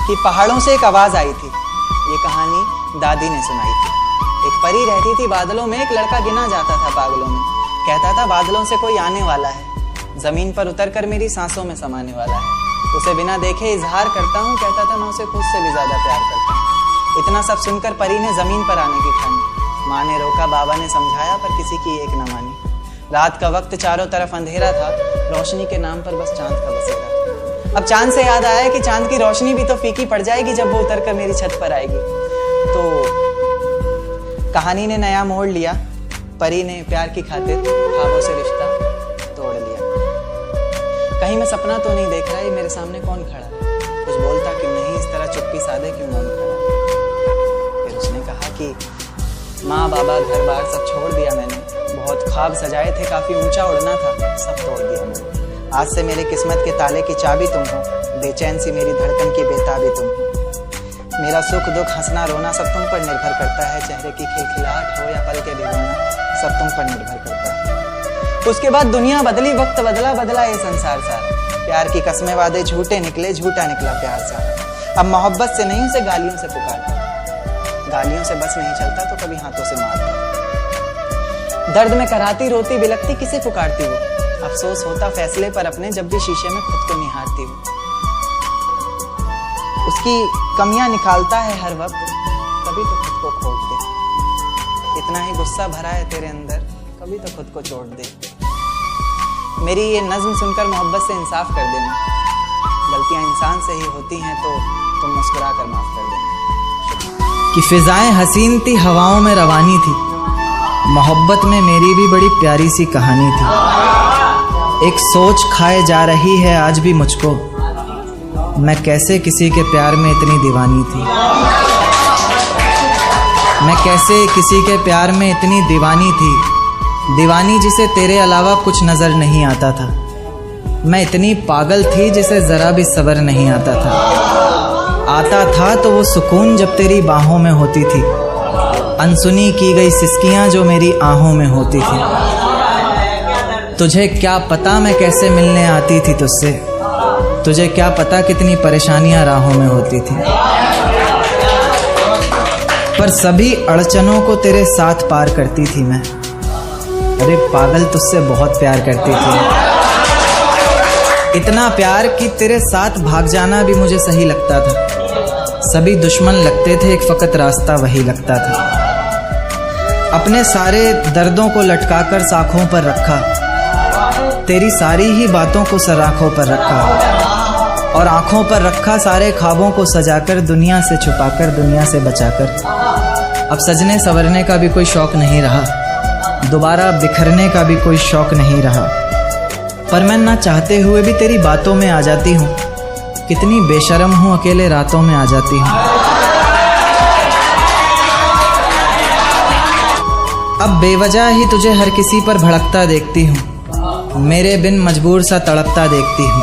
कि पहाड़ों से एक आवाज आई थी। ये कहानी दादी ने सुनाई थी। एक परी रहती थी बादलों में, एक लड़का गिना जाता था पागलों में। कहता था बादलों से कोई आने वाला है, जमीन पर उतरकर मेरी सांसों में समाने वाला है। उसे बिना देखे इजहार करता हूँ, कहता था मैं उसे खुद से भी ज्यादा प्यार करता हूँ। इतना सब सुनकर परी ने जमीन पर आने की ठानी। माँ ने रोका, बाबा ने समझाया, पर किसी की एक न मानी। रात का वक्त चारों तरफ अंधेरा था, रोशनी के नाम पर बस चांद का बसेरा। अब चांद से याद आया कि चांद की रोशनी भी तो फीकी पड़ जाएगी जब वो उतरकर मेरी छत पर आएगी। तो कहानी ने नया मोड़ लिया। परी ने प्यार की खातिर ख्वाबों से रिश्ता तोड़ लिया। कहीं मैं सपना तो नहीं देख रहा, ये मेरे सामने कौन खड़ा है? कुछ बोलता क्यों नहीं, इस तरह चुप्पी साधे क्यों मौन खड़ा? फिर उसने कहा कि माँ बाबा घर बार सब छोड़ दिया मैंने। बहुत ख्वाब सजाए थे, काफी ऊंचा उड़ना था, सब तोड़ दिया मैंने। आज से मेरी किस्मत के ताले की चाबी तुम हो, बेचैन सी मेरी धड़कन की बेताबी तुम हो। मेरा सुख दुख हंसना रोना सब तुम पर निर्भर करता है। चेहरे की खिलखिलाहट हो या पल के भिगोना, सब तुम पर निर्भर करता है। उसके बाद दुनिया बदली, वक्त बदला, बदला ये संसार सारा। प्यार की कस्में वादे झूठे निकले, झूठा निकला प्यार सारा। अब मोहब्बत से नहीं, उसे गालियों से पुकारता। गालियों से बस नहीं चलता तो कभी हाथों से मारता। दर्द में कराती रोती बिलकती किसे पुकारती वो? अफसोस होता फैसले पर अपने, जब भी शीशे में खुद को निहारती वो। उसकी कमियां निकालता है हर वक्त, कभी तो खुद को खोट दे। इतना ही गुस्सा भरा है तेरे अंदर, कभी तो खुद को चोट दे। मेरी ये नज्म सुनकर मोहब्बत से इंसाफ कर देना। गलतियां इंसान से ही होती हैं तो तुम मुस्कुरा कर माफ कर देना। कि फिजाएं हसीन थी, हवाओं में रवानी थी, मोहब्बत में मेरी भी बड़ी प्यारी सी कहानी थी। एक सोच खाए जा रही है आज भी मुझको, मैं कैसे किसी के प्यार में इतनी दीवानी थी। मैं कैसे किसी के प्यार में इतनी दीवानी थी, दीवानी जिसे तेरे अलावा कुछ नज़र नहीं आता था। मैं इतनी पागल थी जिसे ज़रा भी सब्र नहीं आता था तो वो सुकून जब तेरी बाहों में होती थी, अनसुनी की गई सिसकियाँ जो मेरी आहों में होती थी। तुझे क्या पता मैं कैसे मिलने आती थी तुझसे, तुझे क्या पता कितनी परेशानियां राहों में होती थी। पर सभी अड़चनों को तेरे साथ पार करती थी मैं। अरे पागल, तुझसे बहुत प्यार करती थी, इतना प्यार कि तेरे साथ भाग जाना भी मुझे सही लगता था। सभी दुश्मन लगते थे, एक फकत रास्ता वही लगता था। अपने सारे दर्दों को लटकाकर साखों पर रखा, तेरी सारी ही बातों को सराखों पर रखा, और आंखों पर रखा सारे ख्वाबों को सजाकर, दुनिया से छुपाकर, दुनिया से बचाकर। अब सजने संवरने का भी कोई शौक नहीं रहा, दोबारा बिखरने का भी कोई शौक नहीं रहा। पर मैं ना चाहते हुए भी तेरी बातों में आ जाती हूँ। कितनी बेशर्म हूँ, अकेले रातों में आ जाती हूँ। अब बेवजह ही तुझे हर किसी पर भड़कता देखती हूँ, मेरे बिन मजबूर सा तड़पता देखती हूँ।